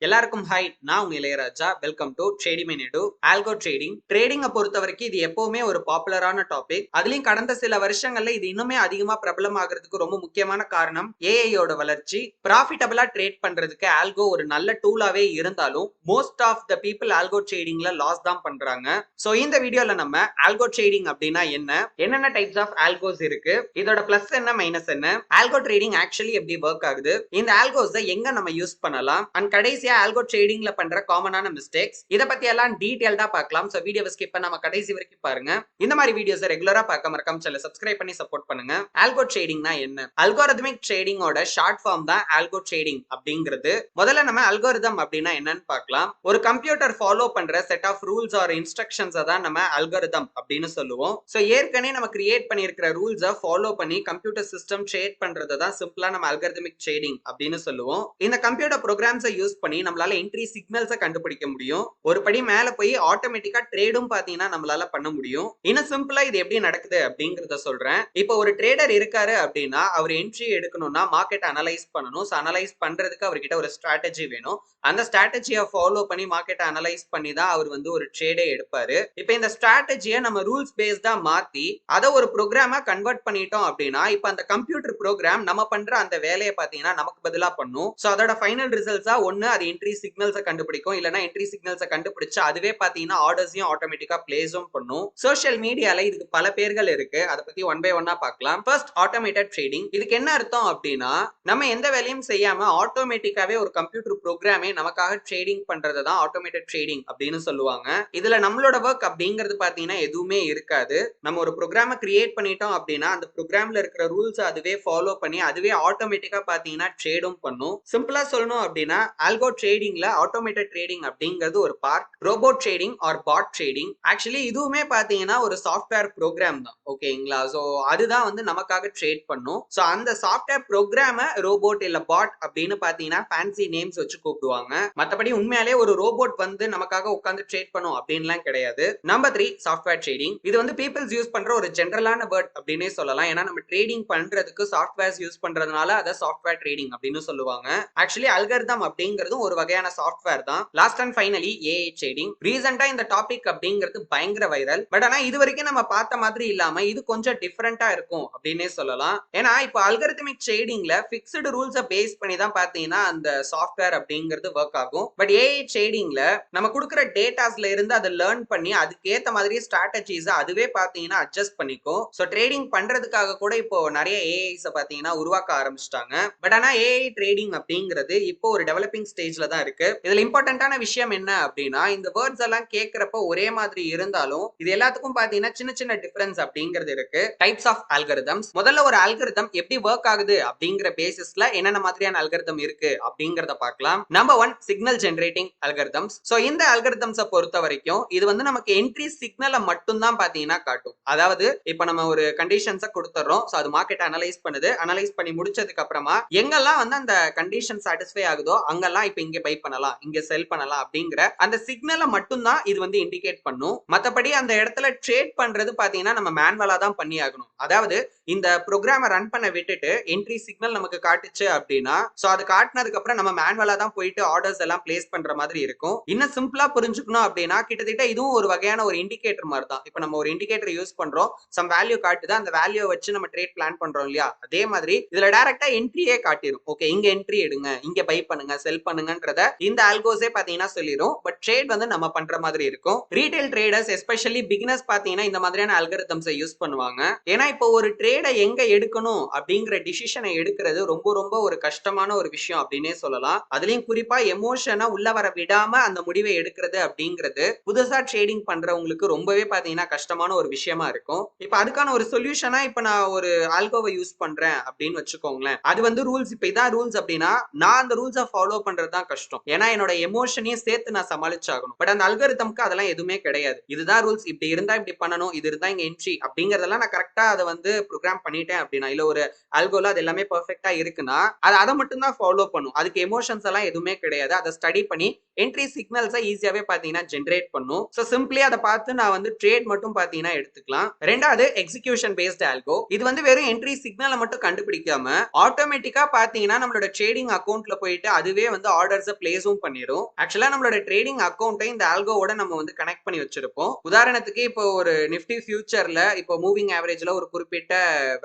எல்லாருக்கும் ஹாய், நான் உங்க Ilaiyaraaja. Welcome to trading menu. Algo ட்ரேடிங்கை பொறுத்த வரைக்கும் இது எப்பவுமே ஒரு பாப்புலரான டாபிக். அதுலயும் கடந்த சில வருஷங்கள்ல இது இன்னுமே அதிகமா பிரபலம் ஆகிறதுக்கு ரொம்ப முக்கியமான காரணம் ஏஐயோட வளர்ச்சி. ப்ராஃபிட்டபிளா ட்ரேட் பண்றதுக்கு ஆல்கோ ஒரு நல்ல டூலாவே இருந்தாலும் most of the people algo ட்ரேடிங்ல லாஸ் தான் பண்றாங்க. சோ இந்த வீடியோல நம்ம ஆல்கோ ட்ரேடிங் அப்படின்னா என்னென்ன டைப்ஸ் ஆஃப் ஆல்கோஸ் இருக்கு, இதோட பிளஸ் என்ன மைனஸ் என்ன, ஆல்கோ ட்ரேடிங் ஆக்சுவலி எப்படி ஒர்க் ஆகுது, இந்த ஆல்கோஸை எங்க நம்ம யூஸ் பண்ணலாம், அண்ட் கடைசியா ஆல்கோ ட்ரேடிங்ல பண்ற காமனான மிஸ்டேக்ஸ், இத பத்தி எல்லாம் டீடைல்டா பார்க்கலாம். சோ வீடியோவை ஸ்கிப் பண்ணாம கடைசி வரைக்கும் பாருங்க. இந்த மாதிரி வீடியோஸ் ரெகுலரா பார்க்க மறக்காம சேனலை சப்ஸ்கிரைப் பண்ணி சப்போர்ட் பண்ணுங்க. ஆல்கோ ட்ரேடிங்னா என்ன? அல்காரிதமிக் ட்ரேடிங்கோட ஷார்ட் ஃபார்ம் தான் ஆல்கோ ட்ரேடிங் அப்படிங்கிறது. முதல்ல நம்ம அல்காரிதம் அப்படின்னா என்னன்னு பார்க்கலாம். ஒரு கம்ப்யூட்டர் ஃபாலோ பண்ற set of rules or instructions தான் நம்ம அல்காரிதம் அப்படின்னு சொல்லுவோம். சோ ஏற்கனவே நம்ம கிரியேட் பண்ணியிருக்கிற ரூல்ஸை ஃபாலோ பண்ணி கம்ப்யூட்டர் சிஸ்டம் ட்ரேட் பண்றதை தான் சிம்பிளா நம்ம அல்காரிதமிக் ட்ரேடிங் அப்படின்னு சொல்லுவோம். இந்த கம்ப்யூட்டர் ப்ரோக்ராம்ஸை யூஸ் பண்ணி நம்மளால என்ட்ரி சிக்னல்ஸை கண்டுபிடிக்க முடியும். ஒரு படி மேல போய் ஆட்டோமேட்டிக்கா ட்ரேடும் பாத்தீங்கன்னா நம்மளால பண்ண முடியும். இன்னும் சிம்பிளா இது எப்படி நடக்குது அப்படிங்கறத சொல்றேன். இப்போ ஒரு ட்ரேடர் இருக்காரு அப்படின்னா அவர் என்ட்ரி எடுக்கணும்னா மார்க்கெட் அனலைஸ் பண்ணணும். அனலைஸ் பண்றதுக்கு அவர்கிட்ட ஒரு ஸ்ட்ராட்டஜி வேணும். அந்த ஸ்ட்ராட்டஜியை ஃபாலோ பண்ணி மார்க்கெட் அனலைஸ் பண்ணி தான் அவர் வந்து ஒரு ட்ரேடே எடுப்பாரு. இப்போ இந்த ஸ்ட்ராட்டஜியை நம்ம ரூல்ஸ் பேஸ்டா மாத்தி அதை ஒரு ப்ரோக்ராமா கன்வெர்ட் பண்ணிட்டோம் அப்படின்னா இப்போ அந்த கம்ப்யூட்டர் ப்ரோக்ராம் நம்ம பண்ற அந்த வேலையை பாத்தீங்கன்னா நமக்கு பதிலா பண்ணும். சோ அதோட ஃபைனல் ரிசல்ட்ஸா ஒன்னு அது என்ட்ரி சிக்னல்ஸை கண்டுபிடிக்கும், இல்லனா என்ட்ரி சிக்னல்ஸை கண்டுபிடிச்சு அதுவே பாத்தீங்கன்னா ஆர்டர்ஸையும் ஆட்டோமேட்டிக்கா பிளேஸும் பண்ணும். சோஷியல் மீடியால இதுக்கு பல பேர்கள் இருக்கு. அதை பத்தி ஒன் பை ஒன்னா பார்க்கலாம். First, automated trading. இதுக்கு என்ன அர்த்தம் அப்படின்னா நம்ம எந்த வேலையும் செய்யாம ஆட்டோமேட்டிக்காவே ஒரு கம்ப்யூட்டர் ப்ரோக்ராமே நமக்காக ட்ரேடிங் பண்றது தான் ஆட்டோமேட்டட் ட்ரேடிங் அப்படின்னு சொல்லுவாங்க. இதுல நம்மளோட ஒர்க் அப்படிங்கிறது பாத்தீங்கன்னா எதுவுமே இருக்காது. நம்ம ஒரு ப்ரோக்ராமை கிரியேட் பண்ணிட்டோம் அப்படின்னா அந்த ப்ரோக்ராம்ல இருக்கிற ரூல்ஸ் அதுவே ஃபாலோ பண்ணி அதுவே ஆட்டோமேட்டிக்கா பாத்தீங்கன்னா ட்ரேடும் பண்ணும். சிம்பிளா சொல்லணும் அப்படின்னா ஆல்கோ ட்ரேடிங்ல ஆட்டோமேட்டட் ட்ரேடிங் அப்படிங்கிறது ஒரு part. Robot trading or bot trading, actually இதுவுமே பாத்தீங்கன்னா ஒரு சாஃப்ட்வேர் ப்ரோக்ராம் தான். ஓகேங்களா? சோ அதுதான் வந்து நமக்காக ட்ரேட் பண்ணும். சோ அந்த சாஃப்ட்வேர் ப்ரோக்ராம ரோபோட் இல்ல பாட் அப்படின்னு பாத்தீங்கன்னா ஃபேன்சி நேம்ஸ் வச்சு கூப்பிடுவாங்க. மத்தபடி உண்மையாலே ஒரு ரோபோட் வந்து நமக்காக உட்கார்ந்து ட்ரேட் பண்ணும் அப்படின்லாம் கிடையாது. Number 3, software trading. இது வந்து பீப்பிள்ஸ் யூஸ் பண்ற ஒரு ஜெனரலான வேர்ட் அப்படின்னே சொல்லலாம். ஏன்னா நம்ம ட்ரேடிங் பண்றதுக்கு சாஃப்ட்வேர்ஸ் யூஸ் பண்றதுனால அதை சாஃப்ட்வேர் ட்ரேடிங் அப்படின்னு சொல்லுவாங்க. ஆக்சுவலி அல்காரிதம் அப்படிங்கிறது ஒரு வகையான சாஃப்ட்வேர் தான். Last and finally AI trading. ரீசெண்டா இந்த டாபிக் அப்படிங்கிறது பயங்கர வைரல். பட் ஆனா இது வரைக்கும் நம்ம பார்த்த மாதிரி இல்லாம இது கொஞ்சம் டிஃபரெண்டா இருக்கும் அப்படின்னே சொல்லலாம். ஏன்னா இப்போ அல்காரிதமிக் ட்ரேடிங்ல ஃபிக்ஸ்டு ரூல்ஸை பேஸ் பண்ணி தான் பாத்தீங்கன்னா அந்த சாஃப்ட்வேர் அப்படிங்கிறது ஒர்க் ஆகும். பட் ஏஐ ட்ரேடிங்ல நம்ம கொடுக்குற டேட்டாஸ்ல இருந்து அதை லேர்ன் பண்ணி அதுக்கேற்ற மாதிரி ஸ்ட்ராட்டஜிஸ் அதுவே பாத்தீங்கன்னா அட்ஜஸ்ட் பண்ணிக்கும். ஸோ ட்ரேடிங் பண்றதுக்காக கூட இப்போ நிறைய ஏஐஸ் பாத்தீங்கன்னா உருவாக்க ஆரம்பிச்சிட்டாங்க. பட் ஆனா ஏஐ ட்ரேடிங் அப்படிங்கிறது இப்போ ஒரு டெவலப்பிங் ஸ்டேஜ்ல தான் இருக்கு. இதுல இம்பார்ட்டன்டான விஷயம் என்ன அப்படின்னா இந்த வேர்ட்ஸ் எல்லாம் கேட்கிறப்ப ஒரே மாதிரி இருந்தாலும் இது எல்லாத்துக்கும் பாத்தீங்கன்னா சின்ன சின்ன டிஃபரன்ஸ் அப்படிங்கிறது இருக்கு. Types of algorithms. முதல்ல ஒரு அல்காரிதம் எப்படி ஒர்க் ஆகுது அப்படிங்கிற பேசிஸ்ல என்னென்ன மாதிரியான அல்காரிதம் இருக்கு அப்படிங்கறத பார்க்கலாம். Number 1, signal generating algorithms. So இந்த அல்காரிதம்ஸை பொறுத்த வரைக்கும் இது வந்து நமக்கு என்ட்ரி சிக்னலை மட்டும் தான் பாத்தீங்கன்னா காட்டும். அதாவது இப்ப நம்ம ஒரு கண்டிஷன்ஸை கொடுத்துறோம். சோ அது மார்க்கெட் அனலைஸ் பண்ணுது. அனலைஸ் பண்ணி முடிச்சதுக்கு அப்புறமா எங்கெல்லாம் வந்து அந்த கண்டிஷன் சாட்டிஸ்ஃபை ஆகுதோ அங்கெல்லாம் இப்ப இங்க பை பண்ணலாம், இங்க செல் பண்ணலாம் அப்படிங்கிற அந்த சிக்னலை மட்டும் தான் இது வந்து இண்டிகேட் பண்ணும். மத்தபடி அந்த இடத்துல ட்ரேட் பண்றது பாத்தீங்கன்னா நம்ம மேனுவலா தான் பண்ணி ஆகணும். அதாவது இந்த ப்ரோக்ராமை ரன் பண்ண விட்டுட்டு என்ட்ரி சிக்னல் நமக்கு காட்டுச்சு அப்படின்னா சோ அது காட்டினதுக்கு அப்புறம் நம்ம மேனுவலா தான் போயிட்டு ஆர்டர்ஸ் எல்லாம் பிளேஸ் பண்ற மாதிரி இருக்கும். இன்னும் சிம்பிளா புரிஞ்சுக்கணும் அப்படின்னா கிட்டத்தட்ட இதுவும் ஒரு வகையான ஒரு இண்டிகேட்டர் மாதிரி தான். இப்ப நம்ம ஒரு இண்டிகேட்டர் யூஸ் பண்றோம், சம் வேல்யூ காட்டுது, அந்த வேல்யூ வச்சு நம்ம ட்ரேட் பிளான் பண்றோம் இல்லையா, அதே மாதிரி இதுல டைரக்டா என்ட்ரியே காட்டிடும். ஓகே, இங்க என்ட்ரி எடுங்க, இங்க பை பண்ணுங்க, செல் பண்ணுங்கன்றத இந்த ஆல்கோஸே பாத்தீங்கன்னா சொல்லிரும். பட் ட்ரேட் வந்து நம்ம பண்ற மாதிரி இருக்கும். ரீட்டைல் ட்ரேடர்ஸ் எஸ்பெஷலி பிகினர்ஸ் பாத்தீங்கன்னா இந்த மாதிரியான அல்காரிதம்ஸை யூஸ் பண்ணுவாங்க. ஏன்னா இப்போ ஒரு ட்ரேடை எங்க எடுக்கணும் அப்படிங்கிற டிசிஷனை எடுக்கிறது ரொம்ப ரொம்ப ஒரு கஷ்டமான ஒரு விஷயம் அப்படின்னே சொல்லலாம். அதுலயும் குறிப்பா எமோஷனை உள்ள வர விடாம அந்த முடிவை எடுக்கிறது அப்படிங்கிறது புதுசா ட்ரேடிங் பண்றவங்களுக்கு ரொம்பவே பாத்தீங்கன்னா கஷ்டமான ஒரு விஷயமா இருக்கும். இப்ப அதுக்கான ஒரு சொல்யூஷனா இப்ப நான் ஒரு ஆல்கோவை யூஸ் பண்றேன் அப்படின்னு வச்சுக்கோங்களேன். அது வந்து ரூல்ஸ் இப்ப இதான் ரூல்ஸ் அப்படின்னா நான் அந்த ரூல்ஸை ஃபாலோ பண்றது தான் கஷ்டம். ஏன்னா என்னோட எமோஷனையும் சேர்த்து நான் சமாளிச்சாகணும். பட் அந்த அல்காரிதம்க்கு அதெல்லாம் எதுவுமே கிடையாது. இதுதான் ரூல்ஸ், இப்படி இருந்தா இப்படி பண்ணணும், இது இருந்தா இங்க என்ட்ரி அப்படிங்கறதெல்லாம் நான் கரெக்டா அதை வந்து ப்ரோக்ராம் பண்ணிட்டேன் அப்படின்னா, இல்ல ஒரு ஆல்கோல அது எல்லாமே பெர்ஃபெக்ட்டா இருக்குன்னா அது அதை மட்டும் தான் ஃபாலோ பண்ணும். அதுக்கு எமோஷன்ஸ் எல்லாம் எதுவுமே கிடையாது. அதை ஸ்டடி பண்ணி என்ட்ரி சிக்னல்ஸை ஈஸியாவே பாத்தீங்கன்னா ஜென்ரேட் பண்ணும். சோ சிம்பிளி அதை பார்த்து நான் வந்து ட்ரேட் மட்டும் பாத்தீங்கன்னா எடுத்துக்கலாம். ரெண்டாவது எக்ஸிகியூஷன் பேஸ்ட் ஆல்கோ. இது வந்து வெறும் என்ட்ரி சிக்னலை மட்டும் கண்டுபிடிக்காம ஆட்டோமேட்டிக்கா பாத்தீங்கன்னா நம்மளோட ட்ரேடிங் அக்கௌண்ட்ல போயிட்டு அதுவே வந்து ஆர்டர்ஸ் பிளேஸும் பண்ணிரும். ஆக்சுவலா நம்மளோட ட்ரேடிங் அக்கௌண்ட்டை இந்த ஆல்கோவோட நம்ம வந்து கனெக்ட் பண்ணி வச்சிருப்போம். உதாரணத்துக்கு இப்போ ஒரு நிஃப்டி ஃபியூச்சர்ல இப்போ மூவிங் ஆவரேஜ்ல ஒரு குறிப்பிட்ட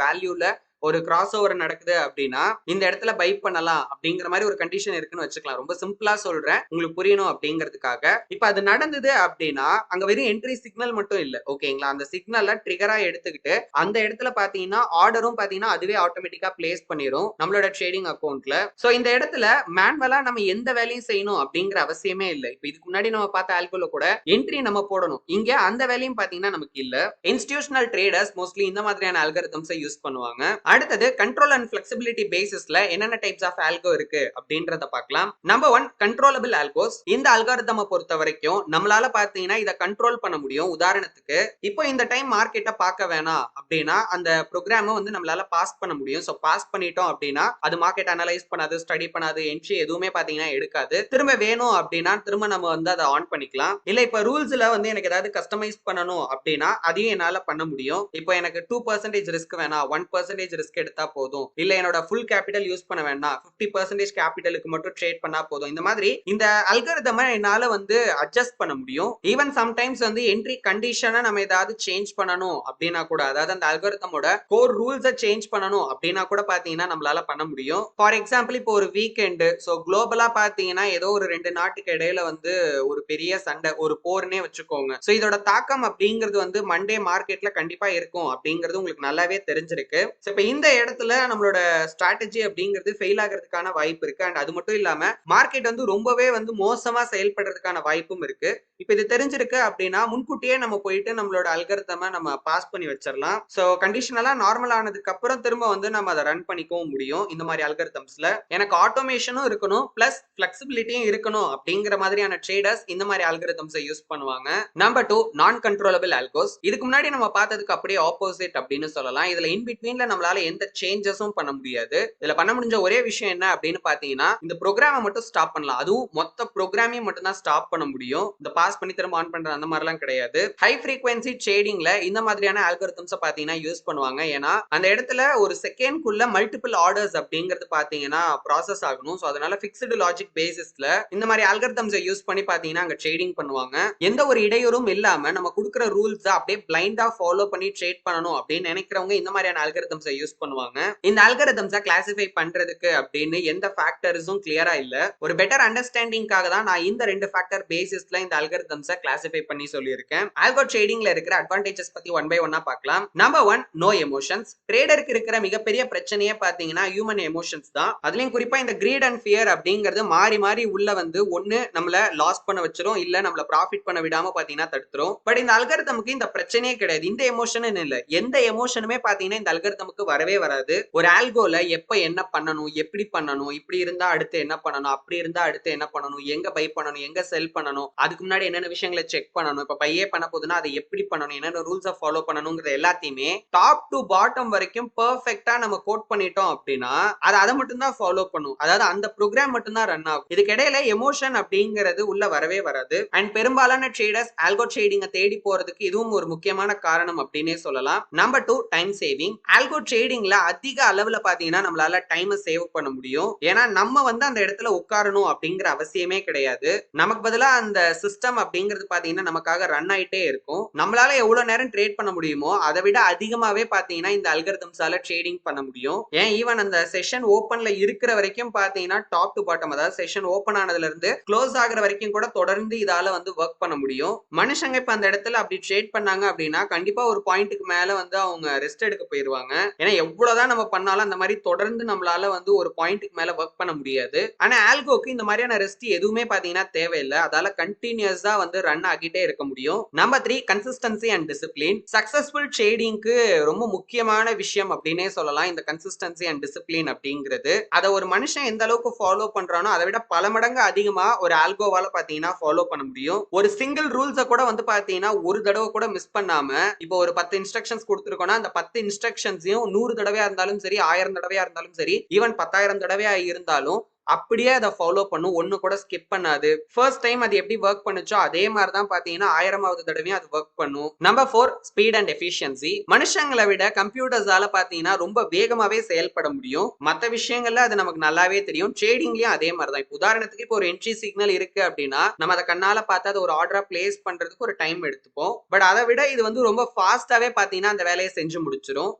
வேல்யூல ஒரு கிராஸ் ஓவர் நடக்குது அப்படின்னா இந்த இடத்துல பை பண்ணலாம் அப்படிங்கிற மாதிரி ஒரு கண்டிஷன் இருக்குன்னு வச்சுக்கலாம். ரொம்ப சிம்பிளா சொல்றேன், உங்களுக்கு புரியணும் அப்படிங்கிறதுக்காக. இப்ப அது நடந்தது அப்படின்னா அங்க வெறும் என்ட்ரி சிக்னல் மட்டும் இல்ல, ஓகேங்களா? அந்த சிக்னலை ட்ரிகரா எடுத்துக்கிட்டு அந்த இடத்துல பாத்தீங்கன்னா ஆர்டரும் பாத்தீங்கன்னா அதுவே ஆட்டோமேட்டிக்கா பிளேஸ் பண்ணிரும் நம்மளோட ட்ரேடிங் அக்கௌண்ட்ல. சோ இந்த இடத்துல மேனுவலா நம்ம எந்த வேலையும் செய்யணும் அப்படிங்கிற அவசியமே இல்லை. இப்ப இதுக்கு முன்னாடி நம்ம பார்த்த ஆல்கோல கூட என்ட்ரி நம்ம போடணும், இங்க அந்த வேலையும் பாத்தீங்கன்னா நமக்கு இல்ல. இன்ஸ்டிடியூஷனல் ட்ரேடர்ஸ் மோஸ்ட்லி இந்த மாதிரியான அல்காரிதம்ஸை யூஸ் பண்ணுவாங்க. அடுத்தது கண்ட்ரோல் அண்ட் ஃபிளெக்சிபிலிட்டி பேசிஸ்ல என்னென்ன டைப்ஸ் ஆஃப் ஆல்கோ இருக்கு அப்படின்றத பார்க்கலாம். Number 1 controllable algos. இந்த அல்காரிதமை பொறுத்த வரைக்கும் நம்மளால பாத்தீங்கன்னா இதை கண்ட்ரோல் பண்ண முடியும். உதாரணத்துக்கு இப்போ இந்த டைம் மார்க்கெட்டை பார்க்க வேணாம் அப்படின்னா அந்த ப்ரோக்ராமை வந்து நம்மளால பாஸ் பண்ண முடியும். ஸோ பாஸ் பண்ணிட்டோம் அப்படின்னா அது மார்க்கெட் அனலைஸ் பண்ணாது, ஸ்டடி பண்ணாது, என்ட்ரி எதுவுமே பாத்தீங்கன்னா எடுக்காது. திரும்ப வேணும் அப்படின்னா திரும்ப நம்ம வந்து அதை ஆன் பண்ணிக்கலாம். இல்ல இப்ப ரூல்ஸ்ல வந்து எனக்கு ஏதாவது கஸ்டமைஸ் பண்ணணும் அப்படின்னா அதையும் என்னால பண்ண முடியும். இப்போ எனக்கு 2% ரிஸ்க் வேணாம், 1% ரிஸ்க் எடுத்தா போதும், இல்ல என்னோட ஃபுல் கேபிட்டல் யூஸ் பண்ண வேண்டாம், 50% கேபிட்டலுக்கு மட்டும் ட்ரேட் பண்ணா போதும். இந்த மாதிரி இந்த அல்காரிதமை என்னால வந்து அட்ஜஸ்ட் பண்ண முடியும். ஈவன் சம்டைம்ஸ் வந்து என்ட்ரி கண்டிஷனை நம்ம ஏதாவது சேஞ்ச் பண்ணணும் அப்படின்னா கூட, அதாவது அந்த அல்காரிதமோட கோர் ரூல்ஸை சேஞ்ச் பண்ணணும் அப்படின்னா கூட பாத்தீங்கன்னா நம்மளால பண்ண முடியும். ஃபார் எக்ஸாம்பிள் இப்போ ஒரு வீக்கெண்டு, சோ குளோபலா பாத்தீங்கன்னா ஏதோ ஒரு 2 நாட்டுக்கு இடையில வந்து ஒரு பெரிய சண்டை, ஒரு போர்னே வச்சுக்கோங்க. சோ இதோட தாக்கம் அப்படிங்கிறது வந்து மண்டே மார்க்கெட்ல கண்டிப்பா இருக்கும் அப்படிங்கிறது உங்களுக்கு நல்லாவே தெரிஞ்சிருக்கு. சோ இப்ப இந்த இடத்துல நம்மளோட ஸ்ட்ராட்டஜி அப்படிங்கிறது ஃபெயில் ஆகிறதுக்கான வாய்ப்பு இருக்கு. அண்ட் அது மட்டும் இல்லாம மார்க்கெட் வந்து ரொம்பவே வந்து மோசமா செயல்படுறதுக்கான வாய்ப்பும் இருக்கு. இப்ப இது தெரிஞ்சிருக்கு அப்படின்னா முன்கூட்டியே நம்ம போயிட்டு நம்மளோட அல்காரிதமை நம்ம பாஸ் பண்ணி வச்சிடலாம். சோ கண்டிஷன் எல்லாம் நார்மல் ஆனதுக்கு அப்புறம் திரும்ப வந்து நம்ம அதை ரன் பண்ணிக்கவும் முடியும். இந்த மாதிரி அல்காரிதம்ஸ்ல எனக்கு ஆட்டோமேஷனும் இருக்கணும், பிளஸ் பிளெக்சிபிலிட்டியும் இருக்கணும் அப்படிங்கிற மாதிரியான ட்ரேடர்ஸ் இந்த மாதிரி அல்காரிதம்ஸை யூஸ் பண்ணுவாங்க. நம்பர் 2 நான் கண்ட்ரோலபிள் ஆல்கோஸ். இதுக்கு முன்னாடி நம்ம பார்த்ததுக்கு அப்படியே ஆப்போசிட் அப்படின்னு சொல்லலாம். இதுல இன் பிட்வீன்ல நம்மளால எந்த சேஞ்சஸும் பண்ண முடியாது. இதுல பண்ண முடிஞ்ச ஒரே விஷயம் என்ன அப்படின்னு பாத்தீங்கன்னா இந்த ப்ரோக்ராமை மட்டும் ஸ்டாப் பண்ணலாம். அதுவும் மொத்த ப்ரோக்ராமையும் மட்டும் தான் ஸ்டாப் பண்ண முடியும். இந்த பாஸ் பண்ணி திரும்ப ஆன் பண்றது அந்த மாதிரிலாம் கிடையாது. ஹை ஃப்ரீக்வன்சி ட்ரேடிங்ல இந்த மாதிரியான அல்காரிதம்ஸ் பாத்தீங்கன்னா யூஸ் பண்ணுவாங்க. ஏன்னா அந்த இடத்துல ஒரு செகண்ட்குள்ள மல்டிபிள் ஆர்டர்ஸ் அப்படிங்கிறது பாத்தீங்கன்னா ப்ராசஸ் ஆகணும். சோ அதனால ஃபிக்ஸ்டு லாஜிக் பேசிஸ்ல இந்த மாதிரி அல்காரிதம்ஸை யூஸ் பண்ணி பாத்தீங்கன்னா அங்க ட்ரேடிங் பண்ணுவாங்க. எந்த ஒரு இடையூறும் இல்லாம நம்ம கொடுக்குற ரூல்ஸ் அப்படியே பிளைண்டா ஃபாலோ பண்ணி ட்ரேட் பண்ணணும் அப்படின்னு நினைக்கிறவங்க இந்த மாதிரியான அல்காரிதம்ஸை யூஸ் பண்ணுவாங்க. இந்த அல்காரிதம்ஸை கிளாசிஃபை பண்றதுக்கு அப்படின்னு எந்த ஃபேக்டர்ஸும் கிளியரா இல்ல. ஒரு பெட்டர் அண்டர்ஸ்டாண்டிங்காக தான் நான் இந்த 2 ஃபேக்டர் பேசிஸ்ல இந்த அல்காரிதம்ஸை கிளாசிஃபை பண்ணி சொல்லியிருக்கேன். ஆல்கோ ட்ரேடிங்ல இருக்கிற அட்வான்டேஜஸ் பத்தி ஒன் பை ஒன்னா பார்க்கலாம். Number 1 no emotions. ட்ரேடருக்கு இருக்கிற மிகப்பெரிய பிரச்சனையே பாத்தீங்கன்னா ஹியூமன் எமோஷன்ஸ் தான். அதுலயும் குறிப்பா இந்த கிரீட் அண்ட் ஃபியர் அப்படிங்கிறது மாறி மாறி உள்ள வந்து ஒண்ணு நம்மள லாஸ் பண்ண வச்சிரும், இல்ல நம்மள ப்ராஃபிட் பண்ண விடாம பாத்தீங்கன்னா தடுத்துரும். பட் இந்த அல்காரிதமுக்கு இந்த பிரச்சனையே கிடையாது. இந்த எமோஷன் இல்ல, எந்த எமோஷனுமே பாத்தீங்கன்னா இந்த அல்காரிதமுக்கு வரவே வராது. ஒரு ஆல்கோல எப்ப என்ன பண்ணணும், எப்படி பண்ணணும், இப்படி இருந்தா அடுத்து என்ன பண்ணணும், அப்படி இருந்தா அடுத்து என்ன பண்ணணும், எங்க பை பண்ணணும், எங்க செல் பண்ணணும், அதுக்கு முன்னாடி என்னென்ன விஷயங்களை செக் பண்ணணும், இப்ப பையே பண்ண போதுன்னா அதை எப்படி பண்ணணும், என்னென்ன ரூல்ஸை ஃபாலோ பண்ணணுங்கிற எல்லாத்தையுமே டாப் டு பாட்டம் வரைக்கும் பெர்ஃபெக்ட்டா நம்ம கோட் பண்ணிட்டோம் அப்படின்னா அது அதை மட்டும் தான் ஃபாலோ பண்ணும். அதாவது அந்த ப்ரோக்ராம் மட்டும் தான் ரன் ஆகும். இதுக்கு இடையில எமோஷன் அப்படிங்கிறது உள்ள வரவே வராது. அண்ட் பெரும்பாலான ட்ரேடர்ஸ் ஆல்கோ ட்ரேடிங்கை தேடி போறதுக்கு இதுவும் ஒரு முக்கியமான காரணம் அப்படின்னே சொல்லலாம். Number 2 time saving. ஆல்கோ ட்ரேடிங்ல அதிக அளவுல பாத்தீங்கன்னா நம்மளால டைமை சேவ் பண்ண முடியும். ஏன்னா நம்ம வந்து அந்த இடத்துல உட்காரணும் அப்படிங்கிற அவசியமே கிடையாது. நமக்கு பதிலா அந்த சிஸ்டம் அப்படிங்கிறது பாத்தீங்கன்னா நமக்காக ரன் ஆயிட்டே இருக்கும். நம்மளால எவ்வளவு நேரம் ட்ரேட் பண்ண முடியுமோ அதை விட அதிகமாவே பாத்தீங்கன்னா இந்த அல்காரிதம்ஸால ட்ரேடிங் பண்ண முடியும். ஏன் ஈவன் அந்த செஷன் ஓபன்ல இருக்கிற வரைக்கும் பாத்தீங்கன்னா டாப் டு பாட்டம், அதாவது செஷன் ஓபன் ஆனதுல இருந்து க்ளோஸ் ஆகுற வரைக்கும் கூட தொடர்ந்து இதால வந்து ஒர்க் பண்ண முடியும். மனுஷங்க இப்ப அந்த இடத்துல அப்படி ட்ரேட் பண்ணாங்க அப்படின்னா கண்டிப்பா ஒரு பாயிண்ட்டுக்கு மேல வந்து அவங்க ரெஸ்ட் எடுக்க போயிருவாங்க. ஏன்னா எவ்வளவுதான் நம்ம பண்ணாலும் அந்த மாதிரி தொடர்ந்து நம்மளால வந்து ஒரு பாயிண்ட்டுக்கு மேல ஒர்க் பண்ண முடியாது. ஆனா ஆல்கோக்கு இந்த மாதிரியான ரெஸ்ட் எதுவுமே பாத்தீங்கன்னா தேவையில்லை. அதால கண்டினியூஸா வந்து ரன் ஆகிட்டே இருக்க முடியும். Number 3 consistency and discipline. Successful ட்ரேடிங்க்கு ரொம்ப முக்கியமான விஷயம் அப்படின்னே சொல்லலாம் இந்த கன்சிஸ்டன்சி அண்ட் டிசிப்ளின் அப்படிங்கிறது. அதை ஒரு மனுஷன் எந்த அளவுக்கு ஃபாலோ பண்றானோ அதை விட பல மடங்கு அதிகமா ஒரு ஆல்கோவால பாத்தீங்கன்னா ஃபாலோ பண்ண முடியும். ஒரு சிங்கிள் ரூல்ஸை கூட வந்து பாத்தீங்கன்னா ஒரு தடவை கூட மிஸ் பண்ணாம, இப்போ ஒரு 10 இன்ஸ்ட்ரக்ஷன்ஸ் கொடுத்துருக்கோம்னா அந்த 10 இன்ஸ்ட்ரக்ஷன்ஸையும் 100 தடவையா இருந்தாலும் சரி, 1000 தடவையா இருந்தாலும் சரி, ஈவன் 10,000 தடவையா இருந்தாலும் அப்படியே அதை ஃபாலோ பண்ணும், ஒண்ணு கூட ஸ்கிப் பண்ணாது. ஃபர்ஸ்ட் டைம் அது எப்படி ஒர்க் பண்ணுச்சோ அதே மாதிரி தான் பாத்தீங்கன்னா 1000வது தடவையும் அது ஒர்க் பண்ணும். Number 4 speed and efficiency. மனுஷங்களை விட கம்ப்யூட்டர்ஸால பாத்தீங்கன்னா ரொம்ப வேகமாவே செயல்பட முடியும். மத்த விஷயங்கள்ல அது நமக்கு நல்லாவே தெரியும். ட்ரேடிங்லயும் அதே மாதிரி தான். இப்போ உதாரணத்துக்கு இப்போ ஒரு என்ட்ரி சிக்னல் இருக்கு அப்படின்னா நம்ம அதை கண்ணால பார்த்து அதை ஒரு ஆர்டரா பிளேஸ் பண்றதுக்கு ஒரு டைம் எடுத்துப்போம். பட் அதை விட இது வந்து ரொம்ப ஃபாஸ்டாவே பாத்தீங்கன்னா அந்த வேலையை செஞ்சு முடிச்சிடும்.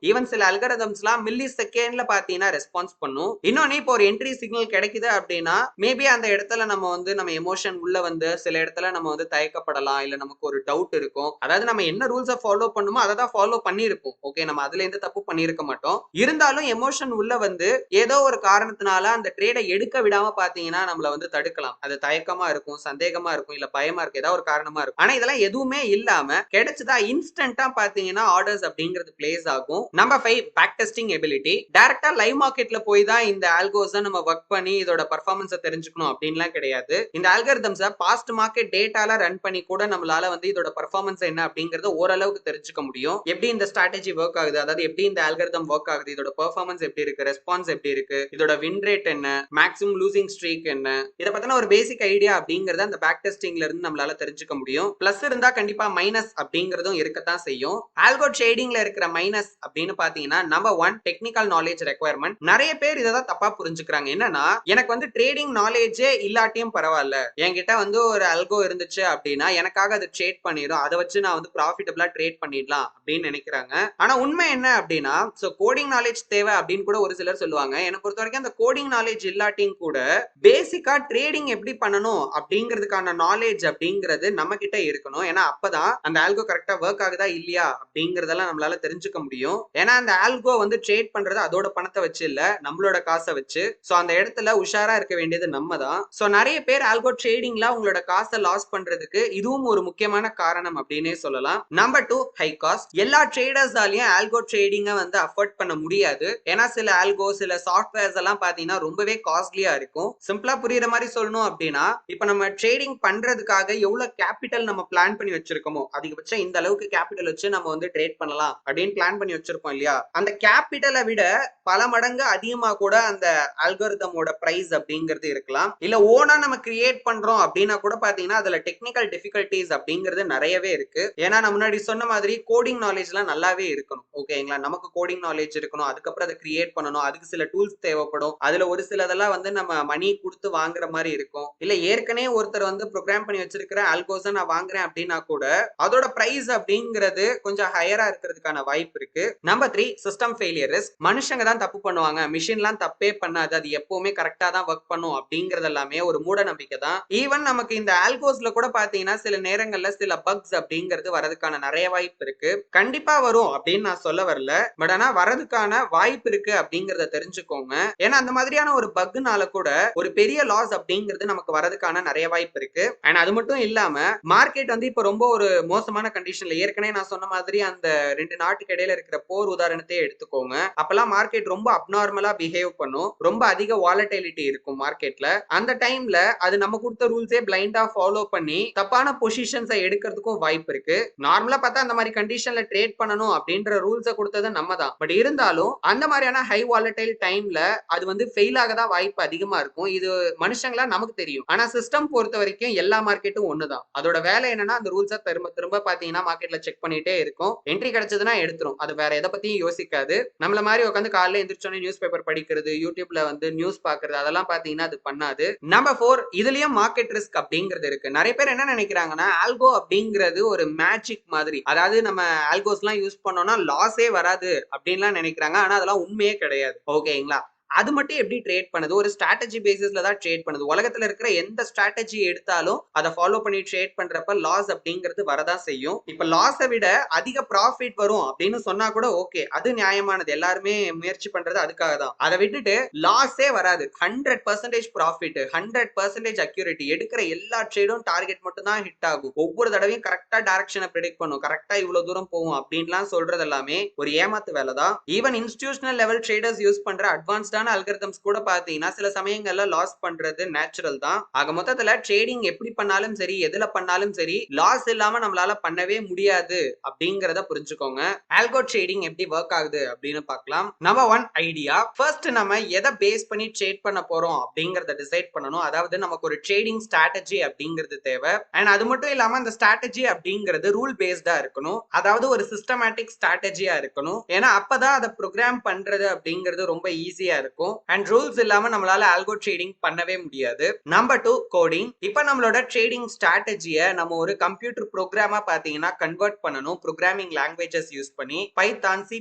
ஈவன் சில அல்காரிதம்ஸ்லாம் மில்லி செகண்ட்ல பாத்தீங்கன்னா ரெஸ்பான்ஸ் பண்ணும். இன்னொன்னு இப்போ ஒரு என்ட்ரி சிக்னல் கிடைக்குது அப்படின்னா மேபி அந்த இடத்துல நம்ம எமோஷன் உள்ள வந்து சில இடத்துல நம்ம வந்து தயக்கப்படலாம், இல்ல நமக்கு ஒரு டவுட் இருக்கும். அதாவது நம்ம என்ன ரூல்ஸை ஃபாலோ பண்ணுமோ அதை தான் ஃபாலோ பண்ணியிருப்போம். ஓகே, நம்ம அதுல இருந்து தப்பு பண்ணியிருக்க மாட்டோம். இருந்தாலும் எமோஷன் உள்ள வந்து ஏதோ ஒரு காரணத்தினால அந்த ட்ரேடை எடுக்க விடாம பாத்தீங்கன்னா நம்மள வந்து தடுக்கலாம். அது தயக்கமா இருக்கும், சந்தேகமா இருக்கும், இல்ல பயமா இருக்கும், ஏதாவது ஒரு காரணமா இருக்கும். ஆனா இதெல்லாம் எதுவுமே இல்லாம கிடைச்சதா இன்ஸ்டன்டா பாத்தீங்கன்னா ஆர்டர்ஸ் அப்படிங்கிறது பிளேஸ் ஆகும். Number 5 back testing ability. Directly live மார்க்கெட்ல போய் தான் இந்த ஆல்கோஸை நம்ம ஒர்க் பண்ணி இதோட பர்ஃபார்மன்ஸை தெரிஞ்சுக்கணும் அப்படின்லாம் கிடையாது. இந்த ஆல்காரிதம்ஸை பாஸ்ட் மார்க்கெட் டேட்டால ரன் பண்ணி கூட நம்மளால வந்து இதோட பர்ஃபார்மன்ஸ் என்ன அப்படிங்கறத ஓரளவுக்கு தெரிஞ்சுக்க முடியும். எப்படி இந்த ஸ்ட்ராட்டஜி ஒர்க் ஆகுது, அதாவது எப்படி இந்த ஆல்காரிதம் ஒர்க் ஆகுது, இதோட பர்ஃபார்மன்ஸ் எப்படி இருக்கு, ரெஸ்பான்ஸ் எப்படி இருக்கு, இதோட வின் ரேட் என்ன, மேக்ஸிமம் லூசிங் ஸ்ட்ரீக் என்ன, இத பத்தின ஒரு பேசிக் ஐடியா அப்படிங்கறத அந்த பேக் டெஸ்டிங்ல இருந்து நம்மளால தெரிஞ்சுக்க முடியும். பிளஸ் இருந்தா கண்டிப்பா மைனஸ் அப்படிங்கறதும் இருக்கத்தான் செய்யும். ஆல்கோ ட்ரேடிங்ல இருக்கிற மைனஸ் அப்படின்னு பாத்தீங்கன்னா நம்பர் 1 டெக்னிக்கல் நாலேஜ் ரெக்வயர்மெண்ட். நிறைய பேர் இதை தான் தப்பா புரிஞ்சுக்கிறாங்க. என்னன்னா எனக்கு வந்து ட்ரேடிங் நாலேஜே இல்லாட்டியும் பரவாயில்ல, என்கிட்ட வந்து ஒரு அல்கோ இருந்துச்சு அப்படின்னா எனக்காக அது ட்ரேட் பண்ணிடும், அதை வச்சு நான் வந்து ப்ராஃபிட்டபிளா ட்ரேட் பண்ணிடலாம் அப்படின்னு நினைக்கிறாங்க. ஆனா உண்மை என்ன அப்படின்னா கோடிங் நாலேஜ் தேவை அப்படின்னு கூட ஒரு சிலர் சொல்லுவாங்க. எனக்கு பொறுத்த வரைக்கும் அந்த கோடிங் நாலேஜ் இல்லாட்டியும் கூட பேசிக்கா ட்ரேடிங் எப்படி பண்ணணும் அப்படிங்கிறதுக்கான நாலேஜ் அப்படிங்கிறது நம்ம கிட்ட இருக்கணும். ஏன்னா அப்பதான் அந்த ஆல்கோ கரெக்டா ஒர்க் ஆகுதா இல்லையா அப்படிங்கறதெல்லாம் நம்மளால தெரிஞ்சுக்க முடியும். ஏன்னா அந்த ஆல்கோ வந்து ட்ரேட் பண்றது அதோட பணத்தை வச்சு இல்ல, நம்மளோட காசை வச்சு. சோ அந்த இடத்துல உஷாரா இருக்க வேண்டியது நம்ம தான். சோ நிறைய பேர் ஆல்கோ ட்ரேடிங்ல உங்களோட காசை லாஸ் பண்றதுக்கு இதுவும் ஒரு முக்கியமான காரணம் அப்படின்னே சொல்லலாம். Number 2 high cost. எல்லா ட்ரேடர்ஸாலையும் ஆல்கோ ட்ரேடிங்கை வந்து அஃபோர்ட் பண்ண முடியாது. ஏன்னா சில ஆல்கோ சில சாஃப்ட்வேர்ஸ் எல்லாம் பாத்தீங்கன்னா ரொம்பவே காஸ்ட்லியா இருக்கும். சிம்பிளா புரியுற மாதிரி சொல்லணும் அப்படின்னா இப்ப நம்ம ட்ரேடிங் பண்றதுக்காக எவ்வளவு கேபிட்டல் நம்ம பிளான் பண்ணி வச்சிருக்கோமோ அதிகபட்சம் இந்த அளவுக்கு கேபிட்டல் வச்சு நம்ம வந்து ட்ரேட் பண்ணலாம் அப்படின்னு பிளான் பண்ணி வச்சிருக்கோம் இல்லையா, அந்த கேபிட்டலை விட பல மடங்கு அதிகமா கூட அந்த அல்காரிதமோட பிரைஸ் அப்படிங்கிறது இருக்கலாம். இல்ல ஓனா நம்ம கிரியேட் பண்றோம் அப்படின்னா கூட பாத்தீங்கன்னா அதுல டெக்னிக்கல் டிஃபிகல்டிஸ் அப்படிங்கிறது நிறையவே இருக்கு. ஏன்னா நான் முன்னாடி சொன்ன மாதிரி கோடிங் நாலேஜ் எல்லாம் நல்லாவே இருக்கணும். ஓகேங்களா, நமக்கு கோடிங் நாலேஜ் இருக்கணும், அதுக்கப்புறம் அதை கிரியேட் பண்ணணும், அதுக்கு சில டூல்ஸ் தேவைப்படும். அதுல ஒரு சிலதெல்லாம் வந்து நம்ம மணி கொடுத்து வாங்குற மாதிரி இருக்கும். இல்ல ஏற்கனவே ஒருத்தர் வந்து ப்ரோக்ராம் பண்ணி வச்சிருக்கிற ஆல்கோஸை நான் வாங்குறேன் அப்படின்னா கூட அதோட பிரைஸ் அப்படிங்கிறது கொஞ்சம் ஹையரா இருக்கிறதுக்கான வாய்ப்பு இருக்கு. Number 3 system failure risk. மனுஷங்க தான் தப்பு பண்ணுவாங்க, மிஷின்லாம் தப்பே பண்ணாது, அது எப்பவுமே கரெக்டா தான் ஒர்க் பண்ணும் அப்படிங்கிறது எல்லாமே ஒரு மூட நம்பிக்கை தான். ஈவன் நமக்கு இந்த ஆல்கோஸ்ல கூட பாத்தீங்கன்னா சில நேரங்கள்ல சில பக்ஸ் அப்படிங்கிறது வரதுக்கான நிறைய வாய்ப்பு இருக்கு. கண்டிப்பா வரும் அப்படின்னு நான் சொல்ல வரல, பட் ஆனா வரதுக்கான வாய்ப்பு இருக்கு அப்படிங்கறத தெரிஞ்சுக்கோங்க. ஏன்னா அந்த மாதிரியான ஒரு பக்னால கூட ஒரு பெரிய லாஸ் அப்படிங்கிறது நமக்கு வரதுக்கான நிறைய வாய்ப்பு இருக்கு. அண்ட் அது மட்டும் இல்லாம மார்க்கெட் வந்து இப்ப ரொம்ப ஒரு மோசமான கண்டிஷன்ல, ஏற்கனவே நான் சொன்ன மாதிரி அந்த 2 நாட்டுக்கு இடையில இருக்கிற போர் உதாரணத்தையே எடுத்துக்கோங்க. அப்பெல்லாம் மார்க்கெட் ரொம்ப அப்நார்மலா பிஹேவ் பண்ணும், ரொம்ப அதிக வாலட்டிலிட்டி இருக்கும் மார்க்கெட்ல. அந்த டைம்ல அது நம்ம கொடுத்த ரூல்ஸே பிளைண்டா ஃபாலோ பண்ணி தப்பான பொசிஷன்ஸை எடுக்கிறதுக்கும் வாய்ப்பு இருக்கு. நார்மலா பார்த்தா அந்த மாதிரி கண்டிஷன்ல ட்ரேட் பண்ணணும் அப்படின்ற ரூல்ஸை கொடுத்தது நம்ம தான். பட் இருந்தாலும் அந்த மாதிரியான ஹை வாலடைல் டைம்ல அது வந்து ஃபெயில் ஆக தான் வாய்ப்பு அதிகமா இருக்கும். இது மனுஷங்களா நமக்கு தெரியும். ஆனா சிஸ்டம் பொறுத்த வரைக்கும் எல்லா மார்க்கெட்டும் ஒண்ணுதான். அதோட வேலை என்னன்னா அந்த ரூல்ஸை திரும்ப திரும்ப பாத்தீங்கன்னா மார்க்கெட்ல செக் பண்ணிட்டே இருக்கும். என்ட்ரி கிடைச்சதுன்னா எடுத்துரும், அது வேற எதை பத்தியும் யோசிக்காது. நம்மள மாதிரி உட்காந்து காலையில எந்திரிச்சோன்னே நியூஸ் பேப்பர் படிக்கிறது, யூடியூப்ல வந்து நியூஸ் பாக்குறது அதெல்லாம் பாத்தீங்கன்னா அது பண்ணாது. நம்பர் 4 இதுலயும் மார்க்கெட் ரிஸ்க் அப்படிங்கிறது இருக்கு. நிறைய பேர் என்ன நினைக்கிறாங்கன்னா ஆல்கோ அப்படிங்கிறது ஒரு மேஜிக் மாதிரி, அதாவது நம்ம ஆல்கோஸ் எல்லாம் யூஸ் பண்ணோம்னா லாஸே வராது அப்படின்லாம் நினைக்கிறாங்க. ஆனா அதெல்லாம் உண்மையே கிடையாது. ஓகேங்களா, அது மட்டும் எப்படி ட்ரேட் பண்ணுது, ஒரு ஸ்ட்ராட்டஜி பேசிஸ்ல தான் ட்ரேட் பண்ணுது. உலகத்துல இருக்கிற எந்த ஸ்ட்ராட்டஜி எடுத்தாலும் அதை ஃபாலோ பண்ணி ட்ரேட் பண்றப்ப லாஸ் அப்படிங்கிறது வரதான் செய்யும். இப்ப லாஸை விட அதிக ப்ராஃபிட் வரும் அப்படின்னு சொன்னா கூட ஓகே, அது நியாயமானது, எல்லாருமே முயற்சி பண்றது அதுக்காக தான். அதை விட்டுட்டு லாஸே வராது, 100% ப்ராஃபிட், 100% அக்யூரிட்டி, எடுக்கிற எல்லா ட்ரேடும் டார்கெட் மட்டும் தான் ஹிட் ஆகும், ஒவ்வொரு தடவையும் கரெக்டா டைரக்ஷனை ப்ரெடிக்ட் பண்ணும், கரெக்டா இவ்வளவு தூரம் போகும் அப்படின்லாம் சொல்றது எல்லாமே ஒரு ஏமாத்து வேலை தான். Even institutional level traders use பண்ற அட்வான்ஸ்ட் அட்வான்ஸ்டான அல்காரிதம்ஸ் கூட பாத்தீங்கன்னா சில சமயங்கள்ல லாஸ் பண்றது நேச்சுரல் தான். ஆக மொத்தத்துல ட்ரேடிங் எப்படி பண்ணாலும் சரி, எதுல பண்ணாலும் சரி, லாஸ் இல்லாம நம்மளால பண்ணவே முடியாது அப்படிங்கறத புரிஞ்சுக்கோங்க. ஆல்கோ ட்ரேடிங் எப்படி ஒர்க் ஆகுது அப்படின்னு பார்க்கலாம். Number 1 idea. ஃபர்ஸ்ட் நம்ம எதை பேஸ் பண்ணி ட்ரேட் பண்ண போறோம் அப்படிங்கறத டிசைட் பண்ணணும். அதாவது நமக்கு ஒரு ட்ரேடிங் ஸ்ட்ராட்டஜி அப்படிங்கிறது தேவை. அண்ட் அது மட்டும் இல்லாம அந்த ஸ்ட்ராட்டஜி அப்படிங்கிறது ரூல் பேஸ்டா இருக்கணும். அதாவது ஒரு சிஸ்டமேட்டிக் ஸ்ட்ராட்டஜியா இருக்கணும். ஏன்னா அப்பதான் அதை ப்ரோக்ராம் பண்றது அப்படிங்கிறது ரொம்ப ஈஸியா இருக்கும். அண்ட் ரூல்ஸ் இல்லாம நம்மளால ஆல்கோ ட்ரேடிங் பண்ணவே முடியாது. Number 2 coding. இப்ப நம்மளோட ட்ரேடிங் ஸ்ட்ராட்டஜியை நம்ம ஒரு கம்ப்யூட்டர் ப்ரோக்ராமா பாத்தீங்கன்னா கன்வெர்ட் பண்ணணும். ப்ரோக்ராமிங் லாங்குவேஜஸ் யூஸ் பண்ணி பைத்தான், C++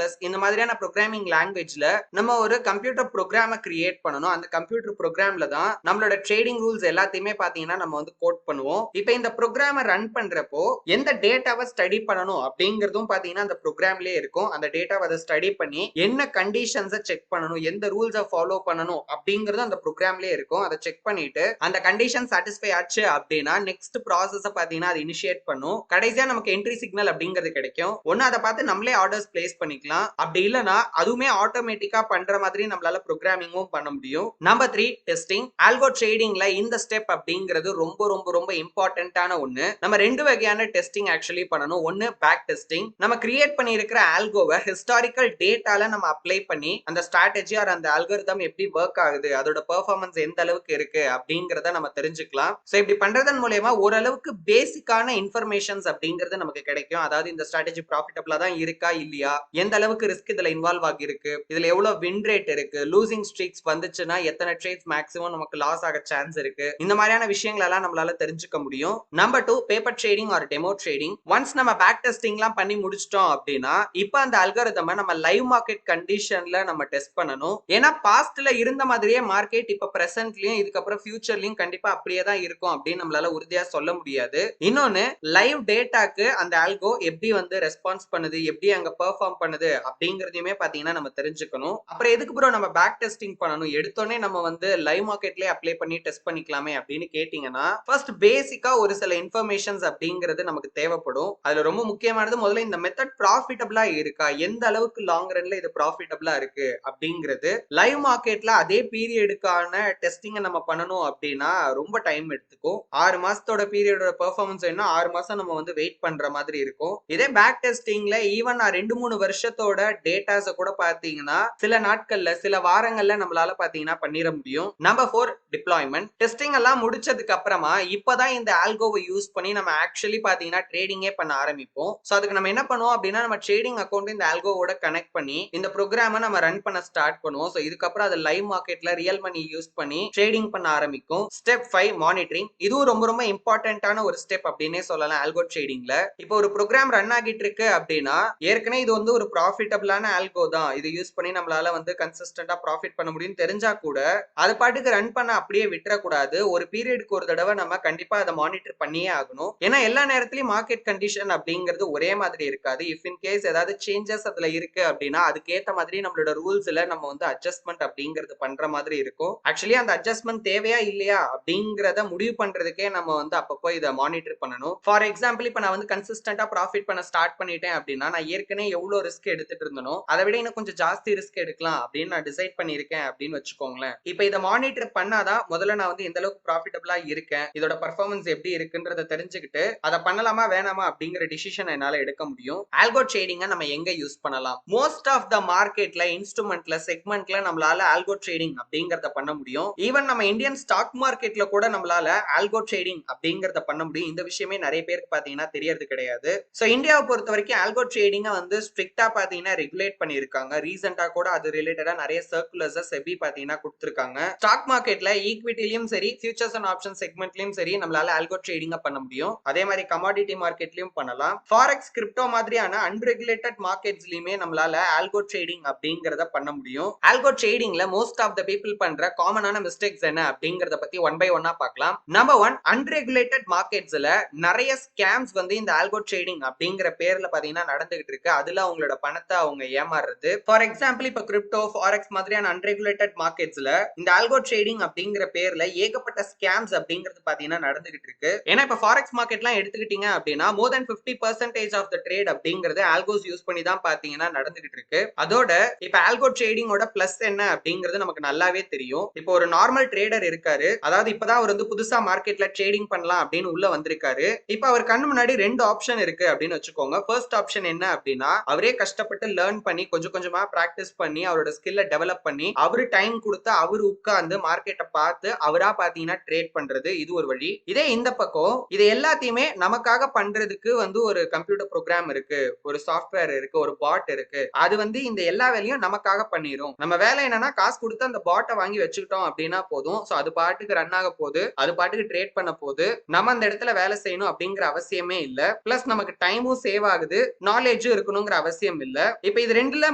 இந்த மாதிரியான ப்ரோக்ராமிங் லாங்குவேஜ்ல நம்ம ஒரு கம்ப்யூட்டர் ப்ரோக்ராமை கிரியேட் பண்ணணும். அந்த கம்ப்யூட்டர் ப்ரோக்ராம்ல தான் நம்மளோட ட்ரேடிங் ரூல்ஸ் எல்லாத்தையுமே பாத்தீங்கன்னா நம்ம வந்து கோட் பண்ணுவோம். இப்போ இந்த ப்ரோக்ராமை ரன் பண்றப்போ எந்த டேட்டாவை ஸ்டடி பண்ணணும் அப்படிங்கிறதும் பாத்தீங்கன்னா அந்த ப்ரோக்ராம்லயே இருக்கும். அந்த டேட்டாவை அதை ஸ்டடி பண்ணி என்ன கண்டிஷன்ஸை செக் பண்ணணும், எந்த ரூல்ஸை ஃபாலோ பண்ணணும் அப்படிங்கிறதும் அந்த ப்ரோக்ராம்லயே இருக்கும். அதை செக் பண்ணிட்டு அந்த கண்டிஷன் சாட்டிஸ்ஃபை ஆச்சு அப்படின்னா நெக்ஸ்ட் ப்ராசஸை பாத்தீங்கன்னா அது இனிஷியேட் பண்ணும். கடைசியா நமக்கு என்ட்ரி சிக்னல் அப்படிங்கிறது கிடைக்கும். ஒன்னு அதை பார்த்து நம்மளே ஆர்டர்ஸ் பிளேஸ் பண்ணிக்கலாம். அப்படி இல்லைன்னா அதுவுமே ஆட்டோமேட்டிக்கா பண்ற மாதிரி நம்மளால ப்ரோக்ராமிங்கும் பண்ண முடியும். Number 3 testing. ஆல்கோ ட்ரேடிங்ல இந்த ஸ்டெப் அப்படிங்கிறது ரொம்ப ரொம்ப ரொம்ப இம்பார்ட்டன்டான ஒன்னு. நம்ம ரெண்டு வகையான டெஸ்டிங் ஆக்சுவலி பண்ணணும். ஒன்னு பேக் டெஸ்டிங். நம்ம கிரியேட் பண்ணி இருக்கிற ஆல்கோவை ஹிஸ்டாரிக்கல் டேட்டால நம்ம அப்ளை பண்ணி அந்த ஸ்ட்ராட்டஜி ஆர் அந்த அல்காரிதம் எப்படி ஒர்க் ஆகுது, அதோட பெர்ஃபார்மன்ஸ் எந்த அளவுக்கு இருக்கு அப்படிங்கறத நம்ம தெரிஞ்சுக்கலாம். சோ இப்படி பண்றதன் மூலமா ஓரளவுக்கு பேசிக்கான இன்ஃபர்மேஷன்ஸ் அப்படிங்கிறது நமக்கு கிடைக்கும். அதாவது இந்த ஸ்ட்ராட்டஜி ப்ராஃபிட்டபிளா தான் இருக்கா இல்லையா, எந்த அளவுக்கு ரிஸ்க் இதுல இன்வால்வ் ஆகி இருக்கு, இதுல எவ்வளவு வின் ரேட் இருக்கு, லூசிங் ஸ்ட்ரீக்ஸ் வந்துச்சுன்னா எத்தனை ட்ரேட்ஸ் மேக்ஸிமம் நமக்கு லாஸ் ஆக சான்ஸ் இருக்கு, இந்த மாதிரியான விஷயங்கள் எல்லாம் நம்மளால தெரிஞ்சுக்க முடியும். Number 2 paper trading R demo trading. Once நம்ம பேக் டெஸ்டிங்லாம் பண்ணி முடிச்சிட்டோம் அப்படின்னா இப்போ அந்த அல்காரிதமை நம்ம லைவ் மார்க்கெட் கண்டிஷன்ல நம்ம டெஸ்ட் பண்ணணும். ஏன்னா பாஸ்ட்ல இருந்த மாதிரியே மார்க்கெட் இப்ப பிரசன்ட்லயும் இதுக்கப்புறம் ஃபியூச்சர்லயும் கண்டிப்பா அப்படியே தான் இருக்கும் அப்படின்னு நம்மளால உறுதியா சொல்ல முடியாது. இன்னொன்னு லைவ் டேட்டாக்கு அந்த ஆல்கோ எப்படி வந்து ரெஸ்பான்ஸ் பண்ணுது, எப்படி அங்க பெர்ஃபார்ம் பண்ணுது அப்படிங்கறதையுமே பாத்தீங்கன்னா நம்ம தெரிஞ்சுக்கணும். அப்புறம் எதுக்கு ப்ரோ நம்ம பேக் டெஸ்டிங் பண்ணணும், எடுத்தோடனே நம்ம வந்து லைவ் மார்க்கெட்லயே அப்ளை பண்ணி டெஸ்ட் பண்ணிக்கலாமே அப்படின்னு கேட்டீங்கன்னா ஃபர்ஸ்ட் பேசிக்கா ஒரு சில இன்ஃபர்மேஷன்ஸ் அப்படிங்கிறது நமக்கு தேவைப்படும். அதுல ரொம்ப முக்கியமானது முதல்ல இந்த மெத்தட் ப்ராஃபிட்டபிளா இருக்கா, எந்த அளவுக்கு லாங் ரன்ல இது ப்ராஃபிட்டபிளா இருக்கு அப்படிங்கிறது. லைவ் மார்க்கெட்ல அதே பீரியடுக்கான டெஸ்டிங்கை நம்ம பண்ணணும் அப்படின்னா ரொம்ப டைம் எடுத்துக்கும். 6 மாசத்தோட பீரியடோட பெர்ஃபார்மன்ஸ் என்ன 6 மாசம் நம்ம வந்து வெயிட் பண்ற மாதிரி இருக்கும். இதே பேக் டெஸ்டிங்ல ஈவன் 2-3 வருஷத்தோட டேட்டாஸை கூட பாத்தீங்கன்னா சில நாட்கள்ல சில வாரங்கள்ல நம்மளால பாத்தீங்கன்னா பண்ணிட முடியும். Number 4 deployment. டெஸ்டிங் எல்லாம் முடிச்சதுக்கு அப்புறமா இப்பதான் இந்த ஆல்கோவை யூஸ் பண்ணி நம்ம ஆக்சுவலி பாத்தீங்கன்னா ட்ரேடிங்கே பண்ண ஆரம்பிப்போம். சோ அதுக்கு நம்ம என்ன பண்ணுவோம் அப்படின்னா நம்ம ட்ரேடிங் அக்கௌண்ட் இந்த ஆல்கோவோட கனெக்ட் பண்ணி இந்த ப்ரோக்ராமை நம்ம ரன் பண்ண ஸ்டார்ட் பண்ணுவோம். சோ இதுக்கப்புறம் அது லைவ் மார்க்கெட்ல ரியல் மணி யூஸ் பண்ணி ட்ரேடிங் பண்ண ஆரம்பிக்கும். Step 5 monitoring. இதுவும் ரொம்ப ரொம்ப இம்பார்ட்டன்டான ஒரு ஸ்டெப் அப்படின்னே சொல்லலாம் ஆல்கோ ட்ரேடிங்ல. இப்போ ஒரு ப்ரோக்ராம் ரன் ஆகிட்டு இருக்கு அப்படின்னா ஏற்கனவே இது வந்து ஒரு ப்ராஃபிட்டபிளான ஆல்கோ தான், இது யூஸ் பண்ணி நம்மளால வந்து கன்சிஸ்டன்டா ப்ராஃபிட் பண்ண முடியும் தெரிஞ்சா கூட அது பாட்டுக்கு ரன் பண்ண அப்படியே விட்டுறக்கூடாது. ஒரு பீரியடுக்கு ஒரு தடவை நம்ம கண்டிப்பா அதை மானிட்டர் பண்ணியே ஆகணும். ஏன்னா எல்லா நேரத்திலயும் மார்க்கெட் கண்டிஷன் அப்படிங்கிறது ஒரே மாதிரி இருக்காது. இஃப் இன் கேஸ் ஏதாவது சேஞ்சஸ் அதுல இருக்கு அப்படின்னா அதுக்கேத்த மாதிரி நம்மளோட ரூல்ஸ்ல நம்ம வந்து அட்ஜஸ்ட்மெண்ட் அப்படிங்கிறது பண்ற மாதிரி இருக்கும். ஆக்சுவலி அந்த அட்ஜஸ்ட்மெண்ட் தேவையா இல்லையா அப்படிங்கறத முடிவு பண்றதுக்கே நம்ம வந்து அப்பப்போ இதை மானிட்டர் பண்ணணும். ஃபார் எக்ஸாம்பிள் இப்ப நான் வந்து கன்சிஸ்டன்டா ப்ராஃபிட் பண்ண ஸ்டார்ட் பண்ணிட்டேன் அப்படின்னா நான் ஏற்கனவே எவ்வளவு ரிஸ்க் எடுத்துட்டு இருந்தனோ அதை விட இன்னும் கொஞ்சம் ஜாஸ்தி ரிஸ்க் எடுக்கலாம் அப்படின்னு நான் டிசைட் பண்ணிருக்கேன் அப்படின்னு வச்சுக்கோங்களேன். இப்ப இதை மானிட்டர் பண்ணாதான் முதல்ல நான் வந்து எந்த அளவுக்கு ப்ராஃபிட்டபிளா இருக்கேன், இதோட பர்ஃபார்மன்ஸ் எப்படி இருக்குன்றத தெரிஞ்சுக்கிட்டு அதை பண்ணலாமா வேணாமா அப்படிங்கிற டிசிஷன் என்னால எடுக்க முடியும். ஆல்கோ ட்ரேடிங்க நம்ம எங்க யூஸ் பண்ணலாம்? மோஸ்ட் ஆஃப் த மார்க்கெட்ல இன்ஸ்ட்ருமெண்ட்ல செக்மெண்ட்ல நம்மளால ஆல்கோ ட்ரேடிங் அப்படிங்கறத பண்ண முடியும். ஈவன் நம்ம இந்தியன் ஸ்டாக் மார்க்கெட்ல கூட நம்மளால ஆல்கோ ட்ரேடிங் அப்படிங்கறத பண்ண முடியும். இந்த விஷயமே நிறைய பேருக்கு பாத்தீங்கன்னா தெரியறது கிடையாது. சோ இந்தியாவை பொறுத்த வரைக்கும் ஆல்கோ ட்ரேடிங்க வந்து ஸ்ட்ரிக்ட்டா பாத்தீங்கன்னா ரெகுலேட் பண்ணிருக்காங்க. ரீசெண்டா கூட அது ரிலேட்டடா நிறைய சர்க்குலர்ஸ் செபி பாத்தீங்கன்னா கொடுத்திருக்காங்க. ஸ்டாக் மார்க்கெட்ல ஈக்விட்டிலயும் சரி ஃபியூச்சர்ஸ் அண்ட் ஆப்ஷன் செக்மெண்ட்லயும் சரி நம்மளால ஆல்கோ ட்ரேடிங்க பண்ண முடியும். அதே மாதிரி கமாடிட்டி மார்க்கெட்லயும் பண்ணலாம். ஃபாரெக்ஸ் கிரிப்டோ மாதிரியான அன்ரெகுலேட்டட் மார்க்கெட்ஸ்லயுமே நம்மளால ஆல்கோ ட்ரேடிங் அப்படிங்கறத பண்ண முடியும். ஆல்கோ ட்ரேடிங்ல மோஸ்ட் ஆஃப் த பீப்புள் பண்ற காமனான மிஸ்டேக்ஸ் என்ன அப்படிங்கறத பத்தி ஒன் பை ஒன்னா பார்க்கலாம். நம்பர் 1 அன்ரெகுலேட்டட் மார்க்கெட்ஸ்ல நிறைய ஸ்கேம்ஸ் வந்து இந்த ஆல்கோ ட்ரேடிங் அப்படிங்கிற பேர்ல பாத்தீங்கன்னா நடந்துகிட்டு இருக்கு. அதுல அவங்களோட பணத்தை அவங்க ஏமாறுறது. ஃபார் எக்ஸாம்பிள் இப்ப கிரிப்டோ ஃபாரெக்ஸ் மாதிரியான அன்ரெகுலேட்டட் மார்க்கெட்ஸ்ல இந்த ஆல்கோ ட்ரேடிங் அப்படிங்கிற பேர்ல ஏகப்பட்ட ஸ்கேம்ஸ் அப்படிங்கிறது பாத்தீங்கன்னா நடந்துகிட்டு இருக்கு. ஏன்னா இப்ப ஃபாரெக்ஸ் மார்க்கெட்லாம் எடுத்துக்கிட்டீங்க அப்படின்னா மோர் தென் 50% ஆஃப் த ட்ரேட் அப்படிங்கிறது ஆல்கோஸ் யூஸ் பண்ணி தான் பாத்தீங்கன்னா நடந்துகிட்டு இருக்கு. அதோட இப்ப ஆல்கோ ட்ரேடிங்கோட பிளஸ் என்ன அப்படிங்கிறது நமக்கு நல்லாவே தெரியும். இப்போ ஒரு நார்மல் ட்ரேடர் இருக்காரு, அதாவது இப்பதான் அவர் வந்து புதுசா மார்க்கெட்ல ட்ரேடிங் பண்ணலாம் அப்படின்னு உள்ள வந்திருக்காரு. இப்ப அவர் கண்ணு முன்னாடி 2 ஆப்ஷன் இருக்கு அப்படின்னு வச்சுக்கோங்க. ஃபர்ஸ்ட் ஆப்ஷன் என்ன அப்படின்னா, அவரே கஷ்டப்பட்டு லேர்ன் பண்ணி கொஞ்சம் கொஞ்சமா பிராக்டிஸ் பண்ணி அவரோட ஸ்கில்ல டெவலப் பண்ணி அவரு டைம் கொடுத்து அவரு உட்கார்ந்து மார்க்கெட்டை பார்த்து அவரா பாத்தீங்கன்னா ட்ரேட் பண்றது, இது ஒரு வழி. இதே இந்த பக்கம் இது எல்லாத்தையுமே நமக்காக பண்றதுக்கு வந்து ஒரு கம்ப்யூட்டர் ப்ரோக்ராம் இருக்கு, ஒரு சாஃப்ட்வேர் இருக்கு, ஒரு பாட் இருக்கு. அது வந்து இந்த எல்லா வேலையும் நமக்காக பண்ணிரும். நம்ம வேலை என்னன்னா காசு கொடுத்து அந்த பாட்டை வாங்கி வச்சுக்கிட்டோம் அப்படின்னா போதும். சோ அது பாட்டுக்கு ரன் ஆக போகுது, அது பாட்டுக்கு ட்ரேட் பண்ண போகுது. நம்ம அந்த இடத்துல வேலை செய்யணும் அப்படிங்கிற அவசியமே இல்ல. பிளஸ் நமக்கு டைமும் சேவ் ஆகுது, நாலேஜும் இருக்கணுங்கிற அவசியம் இல்ல. இப்ப இது ரெண்டுல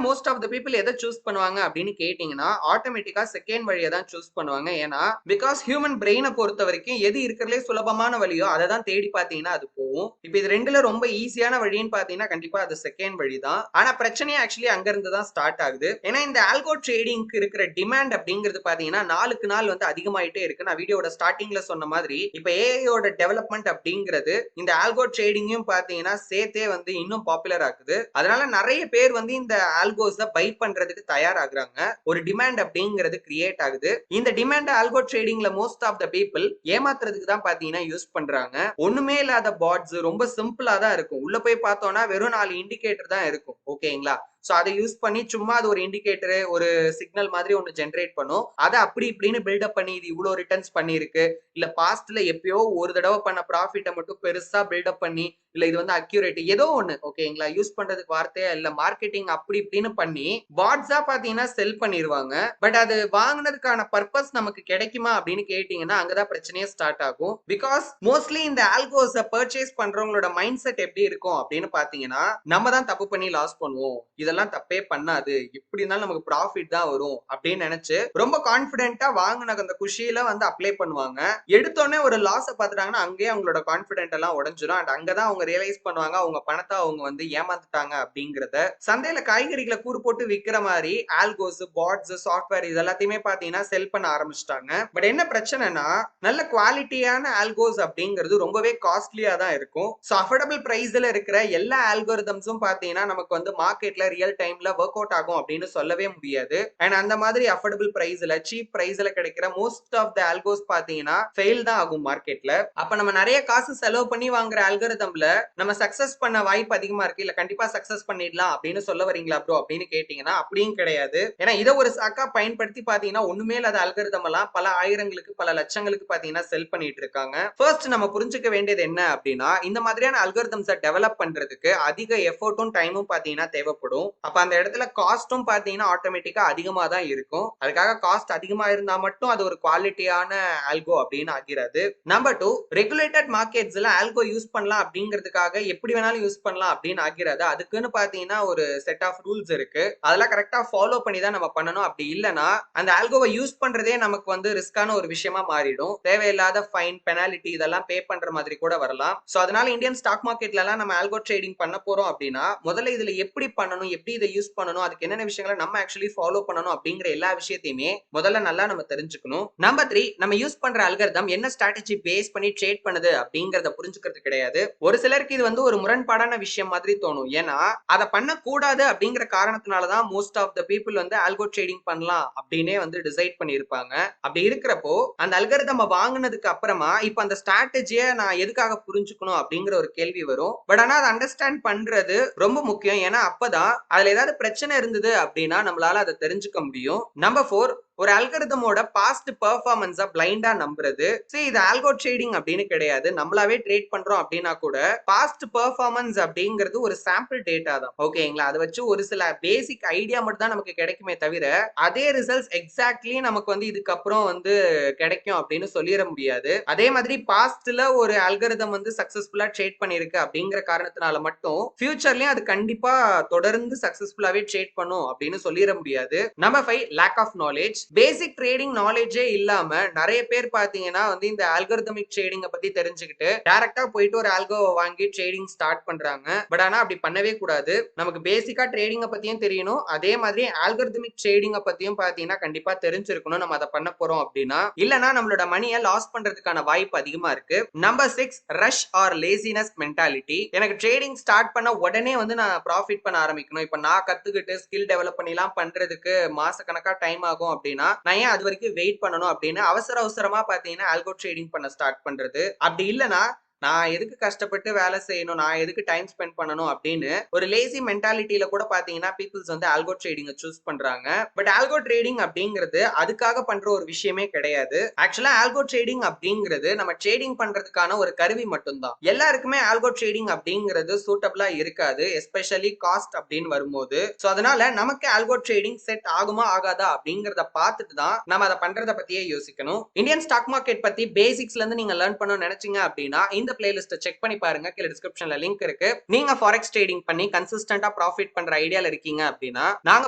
மோஸ்ட் ஆஃப் த பீப்புள் எதை சூஸ் பண்ணுவாங்க அப்படின்னு கேட்டீங்கன்னா ஆட்டோமேட்டிக்கா செகண்ட் வழியை தான் சூஸ் பண்ணுவாங்க. ஏன்னா பிகாஸ் ஹியூமன் பிரெயினை பொறுத்த வரைக்கும் எது இருக்கிறதுலே சுலபமான வழியோ அதை தான் தேடி பாத்தீங்கன்னா அது போகும். இப்ப இது ரெண்டுல ரொம்ப ஈஸியான வழின்னு பாத்தீங்கன்னா கண்டிப்பா அது செகண்ட் வழி தான். ஆனா பிரச்சனையே ஆக்சுவலி அங்க இருந்து தான் ஸ்டார்ட் ஆகுது. ஏன்னா இந்த ஆல்கோ ட்ரேடிங்க்கு இருக்கிற டிமாண்ட் அப்படிங்கிறது பாத்தீங்கன்னா நாளுக்கு நாள் வந்து அதிகமாயிட்டே இருக்கு. நான் வீடியோட ஸ்டார்டிங்ல சொன்ன மாதிரி இப்ப ஏஐயோட டெவலப்மெண்ட் அப்படிங்கிறது இந்த ஆல்கோ ட்ரேடிங்கும் பாத்தீங்கன்னா சேர்த்தே வந்து இன்னும் பாப்புலர் ஆகுது. அதனால நிறைய பேர் வந்து இந்த ஆல்கோஸ பை பண்றதுக்கு தயாராகுறாங்க. ஒரு டிமாண்ட் அப்படிங்கிறது கிரியேட் ஆகுது. இந்த டிமாண்ட் ஆல்கோ ட்ரேடிங்ல மோஸ்ட் ஆஃப் த பீப்புள் ஏமாத்துறதுக்கு தான் பாத்தீங்கன்னா யூஸ் பண்றாங்க. ஒண்ணுமே இல்லாத பாட்ஸ் ரொம்ப சிம்பிளா தான் இருக்கும். உள்ள போய் பார்த்தோம்னா வெறும் 4 இண்டிகேட்டர் தான் இருக்கும். ஓகேங்களா? சோ அதை யூஸ் பண்ணி சும்மா அது ஒரு இண்டிகேட்டர், ஒரு சிக்னல் மாதிரி ஒன்னு ஜெனரேட் பண்ணும். அதை அப்படி இப்படின்னு பில்டப் பண்ணி இது இவ்வளவு ரிட்டர்ன்ஸ் பண்ணிருக்கு, இல்ல பாஸ்ட்ல எப்பயோ ஒரு தடவை பண்ண ப்ராஃபிட்டை மட்டும் பெருசா பில்டப் பண்ணி, இல்ல இது வந்து அக்யூரேட் ஏதோ ஒண்ணு. ஓகேங்களா? யூஸ் பண்றதுக்கு வார்த்தையா இல்ல, மார்க்கெட்டிங் அப்படி இப்படின்னு பண்ணி பாட்ஸா பாத்தீங்கன்னா செல் பண்ணிடுவாங்க. பட் அது வாங்கினதுக்கான பர்பஸ் நமக்கு கிடைக்குமா அப்படின்னு கேட்டீங்கன்னா அங்கதான் பிரச்சனையே ஸ்டார்ட் ஆகும். பிகாஸ் மோஸ்ட்லி இந்த ஆல்கோஸ பர்ச்சேஸ் பண்றவங்களோட மைண்ட் செட் எப்படி இருக்கும் அப்படின்னு பாத்தீங்கன்னா, நம்ம தான் தப்பு பண்ணி லாஸ் பண்ணுவோம், இதெல்லாம் தப்பே பண்ணாது, எப்படி இருந்தாலும் நமக்கு ப்ராஃபிட் தான் வரும் அப்படின்னு நினைச்சு ரொம்ப கான்பிடென்ட்டா வாங்கின அந்த குஷியில வந்து அப்ளை பண்ணுவாங்க. எடுத்தோடனே ஒரு லாஸ பாத்துட்டாங்கன்னா அங்கேயே அவங்களோட கான்பிடென்ட் எல்லாம் உடைஞ்சிரும். அண்ட் அங்கதான் அவங்க ரியலைஸ் பண்ணுவாங்க அவங்க பணத்தை அவங்க வந்து ஏமாந்துட்டாங்க அப்படிங்கறத. சந்தையில காய்கறிகளை கூறு போட்டு விக்கிற மாதிரி ஆல்கோஸ், பாட்ஸ், சாஃப்ட்வேர் இது எல்லாத்தையுமே பாத்தீங்கன்னா செல் பண்ண ஆரம்பிச்சிட்டாங்க. பட் என்ன பிரச்சனைனா நல்ல குவாலிட்டியான ஆல்கோஸ் அப்படிங்கிறது ரொம்பவே காஸ்ட்லியா தான் இருக்கும். சோ அஃபோர்டபிள் பிரைஸ்ல இருக்கிற எல்லா ஆல்கோரிதம்ஸும் பாத்தீங்கன்னா நமக்கு வந்து மார்க்கெட்ல ரியல் டைம்ல ஒர்க் அவுட் ஆகும் அப்படின்னு சொல்லவே முடியாது. அண்ட் அந்த மாதிரி அஃபோர்டபிள் பிரைஸ்ல, சீப் பிரைஸ்ல கிடைக்கிற மோஸ்ட் ஆஃப் த ஆல்கோஸ் பாத்தீங்கன்னா ஃபெயில் தான் ஆகும் மார்க்கெட்ல. அப்ப நம்ம நிறைய காசு செலவு பண்ணி வாங்குற ஆல்கோரிதம்ல நம்ம சக்சஸ் பண்ண வாய்ப்பு அதிகமா இருக்கு, இல்ல கண்டிப்பா சக்சஸ் பண்ணிடலாம் அப்படின்னு சொல்ல வரீங்களா ப்ரோ அப்படின்னு கேட்டீங்கன்னா அப்படியும் கிடையாது. ஏன்னா இதை ஒரு சாக்கா பயன்படுத்தி பாத்தீங்கன்னா ஒண்ணுமே இல்லாத ஆல்கோரிதம் எல்லாம் பல ஆயிரங்களுக்கு பல லட்சங்களுக்கு பாத்தீங்கன்னா செல் பண்ணிட்டு இருக்காங்க. ஃபர்ஸ்ட் நம்ம புரிஞ்சுக்க வேண்டியது என்ன அப்படின்னா இந்த மாதிரியான அல்காரிதம்ஸை டெவலப் பண்றதுக்கு அதிக எஃபோர்ட்டும் டைமும் பாத்தீங்கன்னா தேவைப்படும். அப்ப அந்த இடத்துல காஸ்டும் பாத்தீங்கன்னா ஆட்டோமேட்டிக்கா அதிகமா தான் இருக்கும். அதுக்காக காஸ்ட் அதிகமா இருந்தா மட்டும் அது ஒரு குவாலிட்டியான ஆல்கோ அப்படின்னு ஆகிறது. நம்பர் 2, ரெகுலேட்டட் மார்க்கெட்ஸ்ல ஆல்கோ யூஸ் பண்ணலாம் அப்படிங்கிறதுக்காக எப்படி வேணாலும் யூஸ் பண்ணலாம் அப்படின்னு ஆகிறது. அதுக்குன்னு பாத்தீங்கன்னா ஒரு செட் ஆஃப் ரூல்ஸ் இருக்கு, அதெல்லாம் கரெக்டா ஃபாலோ பண்ணி தான் நம்ம பண்ணணும். அப்படி இல்லைன்னா அந்த ஆல்கோவை யூஸ் பண்றதே நமக்கு வந்து ரிஸ்கான ஒரு விஷயமா மாறிடும். தேவையில்லாத ஃபைன், பெனாலிட்டி இதெல்லாம் பே பண்ற மாதிரி கூட வரலாம். சோ அதனால இந்தியன் ஸ்டாக் மார்க்கெட்ல எல்லாம் நம்ம ஆல்கோ ட்ரேடிங் பண்ண போறோம் அப்படின்னா முதல்ல இதுல எப்படி பண்ணணும், எப்படி இதை யூஸ் பண்ணணும், அதுக்கு என்னென்ன விஷயங்களை நம்ம ஆக்சுவலி ஃபாலோ பண்ணணும் அப்படிங்கிற எல்லா விஷயத்தையுமே முதல்ல நல்லா நம்ம தெரிஞ்சுக்கணும். நம்பர் 3, நம்ம யூஸ் பண்ற அல்காரிதம் என்ன ஸ்ட்ராட்டஜி பேஸ் பண்ணி ட்ரேட் பண்ணுது அப்படிங்கறத புரிஞ்சுக்கிறது கிடையாது. ஒரு சிலருக்கு இது வந்து ஒரு முரண்பாடான விஷயம் மாதிரி தோணும். ஏன்னா அதை பண்ணக்கூடாது அப்படிங்கிற காரணத்தினாலதான் மோஸ்ட் ஆஃப் த பீப்புள் வந்து ஆல்கோ ட்ரேடிங் பண்ணலாம் அப்படின்னே வந்து டிசைட் பண்ணியிருப்பாங்க. அப்படி இருக்கிறப்போ அந்த அல்காரிதம் வாங்கினதுக்கு அப்புறமா இப்ப அந்த ஸ்ட்ராட்டஜியை நான் எதுக்காக புரிஞ்சுக்கணும் அப்படிங்கிற ஒரு கேள்வி வரும். பட் ஆனா அதை அண்டர்ஸ்டாண்ட் பண்றது ரொம்ப முக்கியம். ஏன்னா அப்பதான் அதுல ஏதாவது பிரச்சனை இருந்தது அப்படின்னா நம்மளால அதை தெரிஞ்சுக்க முடியும். நம்பர் 4, ஒரு அல்காரிதமோட பாஸ்ட் பெர்ஃபார்மன்ஸ பிளைண்டா நம்புறது. சரி, இது ஆல்கோ ட்ரேடிங் அப்படின்னு கிடையாது. நம்மளாவே ட்ரேட் பண்றோம் அப்படின்னா கூட பாஸ்ட் பெர்ஃபார்மன்ஸ் அப்படிங்கிறது ஒரு சாம்பிள் டேட்டா தான். ஓகேங்களா? அதை வச்சு ஒரு சில பேசிக் ஐடியா மட்டும் தான் நமக்கு கிடைக்குமே தவிர அதே ரிசல்ட்ஸ் எக்ஸாக்ட்லி நமக்கு வந்து இதுக்கப்புறம் வந்து கிடைக்கும் அப்படின்னு சொல்லிட முடியாது. அதே மாதிரி பாஸ்ட்ல ஒரு அல்காரிதம் வந்து சக்சஸ்ஃபுல்லா ட்ரேட் பண்ணிருக்கு அப்படிங்கிற காரணத்தினால மட்டும் ஃபியூச்சர்லயும் அது கண்டிப்பா தொடர்ந்து சக்சஸ்ஃபுல்லாவே ட்ரேட் பண்ணும் அப்படின்னு சொல்லிட முடியாது. Number 5, lack of knowledge. Basic trading நாலேஜே இல்லாம நிறைய பேர் பாத்தீங்கன்னா வந்து இந்த ஆல்கரிதமிக் ட்ரேடிங்க பத்தி தெரிஞ்சுக்கிட்டு டைரக்டா போயிட்டு ஒரு ஆல்கோவை வாங்கி ட்ரேடிங் ஸ்டார்ட் பண்றாங்க. பட் ஆனா அப்படி பண்ணவே கூடாது. நமக்கு பேசிக்கா ட்ரேடிங்க பத்தியும் தெரியணும். அதே மாதிரி ஆல்கரிதமிக் ட்ரேடிங்க பத்தியும் பாத்தீங்கன்னா கண்டிப்பா தெரிஞ்சிருக்கணும். நம்ம அதை பண்ண போறோம் அப்படின்னா, இல்லனா நம்மளோட மணியை லாஸ் பண்றதுக்கான வாய்ப்பு அதிகமா இருக்கு. Number 6, rush or laziness mentality. எனக்கு ட்ரேடிங் ஸ்டார்ட் பண்ண உடனே வந்து நான் ப்ராஃபிட் பண்ண ஆரம்பிக்கணும். இப்ப நான் கத்துக்கிட்டு ஸ்கில் டெவலப் பண்ணிலாம் பண்றதுக்கு மாச கணக்கா டைம் ஆகும் அப்படின்னா, நான் ஏன் அது வரைக்கும் வெயிட் பண்ணணும் அப்படின்னு அவசர அவசரமா பாத்தீங்கன்னா ஆல்கோ ட்ரேடிங் பண்ண ஸ்டார்ட் பண்றது. அப்படி இல்லனா நான் எதுக்கு கஷ்டப்பட்டு வேலை செய்யணும், நான் எதுக்கு டைம் ஸ்பெண்ட் பண்ணணும் அப்படின்னு ஒரு லேசி மென்டாலிட்டியில கூட பாத்தீங்கன்னா பீப்புள்ஸ் வந்து ஆல்கோ ட்ரேடிங்க சூஸ் பண்றாங்க. பட் ஆல்கோ ட்ரேடிங் அப்படிங்கிறது அதுக்காக பண்ற ஒரு விஷயமே கிடையாது. ஆக்சுவலா ஆல்கோ ட்ரேடிங் அப்படிங்கிறது நம்ம ட்ரேடிங் பண்றதுக்கான ஒரு கருவி மட்டும்தான். எல்லாருக்குமே ஆல்கோ ட்ரேடிங் அப்படிங்கிறது சூட்டபிளா இருக்காது, எஸ்பெஷலி காஸ்ட் அப்படின்னு வரும்போது. சோ அதனால நமக்கு ஆல்கோ ட்ரேடிங் செட் ஆகுமா ஆகாதா அப்படிங்கறத பார்த்துட்டு தான் நம்ம அதை பண்றத பத்தியே யோசிக்கணும். இந்தியன் ஸ்டாக் மார்க்கெட் பத்தி பேசிக்ஸ்ல இருந்து நீங்க லேர்ன் பண்ணணும்னு நினைச்சீங்க அப்படின்னா இந்த பிளேலிஸ்ட்டை செக் பண்ணி பாருங்க. கீழ டிஸ்கிரிப்ஷன்ல லிங்க் இருக்கு. நீங்க ஃபாரெக்ஸ் ட்ரேடிங் பண்ணி கன்சிஸ்டன்ட்டா ப்ராஃபிட் பண்ற ஐடியால இருக்கீங்க அப்படின்னா நாங்க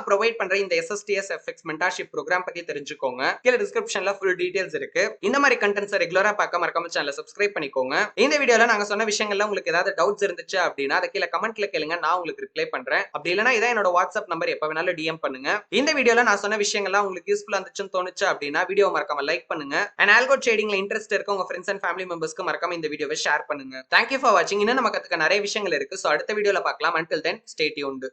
ப்ரொவைட் பண்ற இந்த SSTS FX மென்டார்ஷிப் ப்ரோக்ராம் பத்தி தெரிஞ்சுக்கோங்க. கீழ டிஸ்கிரிப்ஷன்ல ஃபுல் டீடைல்ஸ் இருக்கு. இந்த மாதிரி கண்டென்ட்ஸ் ரெகுலரா பார்க்க மறக்காம சேனலை சப்ஸ்கிரைப் பண்ணிக்கோங்க. இந்த வீடியோல நாங்க சொன்ன விஷயங்கள்ல உங்களுக்கு ஏதாவது டவுட்ஸ் இருந்துச்சு அப்படின்னா அதை கீழ கமெண்ட்ல கேளுங்க, நான் உங்களுக்கு ரிப்ளை பண்றேன். அப்படி இல்லனா இதான் என்னோட வாட்ஸ்அப் நம்பர், எப்ப வேணாலும் DM பண்ணுங்க. இந்த வீடியோல நான் சொன்ன விஷயங்கள்லாம் உங்களுக்கு யூஸ்ஃபுல்லா இருந்துச்சுன்னு தோணுச்சு அப்படின்னா வீடியோ மறக்காம லைக் பண்ணுங்க. அண்ட் ஆல்கோ ட்ரேடிங்ல இன்ட்ரெஸ்ட் இருக்க உங்க ஃப்ரெண்ட்ஸ் அண்ட் ஃபேமிலி மெம்பர்ஸ்க்கு மறக்காம இந்த வீடியோவை ஷேர் பண்ணுங்க. Thank you for watching. இன்னும் நம்ம கத்துக்க நிறைய விஷயங்கள் இருக்கு. சோ அடுத்த வீடியோல பார்க்கலாம். Until then, stay tuned.